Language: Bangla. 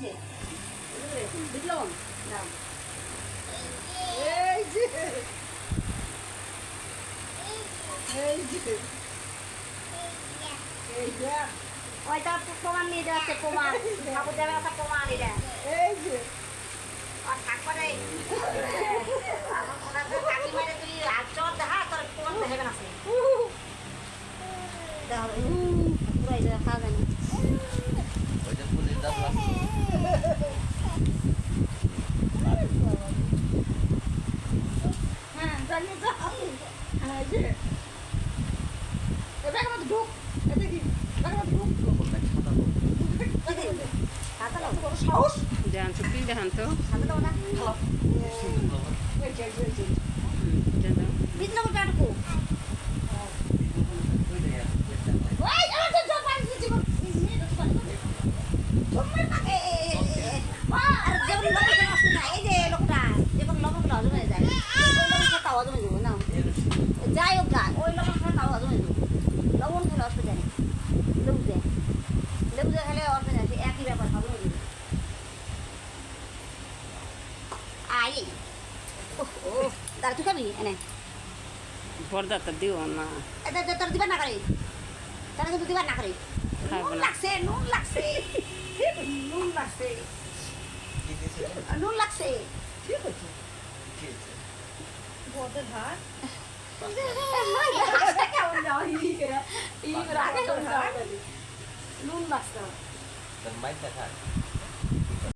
যে বুঝলাম না এই যে এই যে এই যে ওইটা প্রমাণ নিয়ে যাচ্ছে প্রমাণ ঠাকুর দেবের একটা প্রমাণ এটা এই যে আর ঠাকুরে কাকিমারে তুই চর দেখা তোর প্রমাণ দেখাবে না পুরো এটা খাওয়া যায় না ওইটা পুলিশ দাস লাগছে হ্যাঁ জানি তো এই যে এবার আমার ঢুক এটা কি এবার আমার ঢুক খাতা নাও বড় সাহস দেখান তো কি দেখান তো খাতা নাও না খাও এই যে এই যে বিজলা বলতে আটকু ওই আমার তো জল পানি দিচ্ছি আর যেমন লোকের অসুবিধা এই যে লোকটা যেমন লোকগুলো হজম হয়ে যায় ওই লোকের খাতা হজম হয়ে যাবে না যাই হোক গা ওই লোকের খাতা হজম হয়ে যাবে লবণ খেলে অসুবিধা নেই লেবু দিয়ে খেলে অসুবিধা নেই একই ব্যাপার হজম হয়ে যাবে আই ও তার তুই খাবি এনে পর্দাটা দিও না এটা তোর দিবা না করে তারা কিন্তু দিবা না করে খাবো নুন না লাগছে নুন লাগছে নুন লাগছে কি দিছে নুন লাগছে ঠিক আছে কি হয়েছে? বড় ভাত হাসটা কেমন যাও ই করে আগে নুন লাগছে তোর মাইকটা খা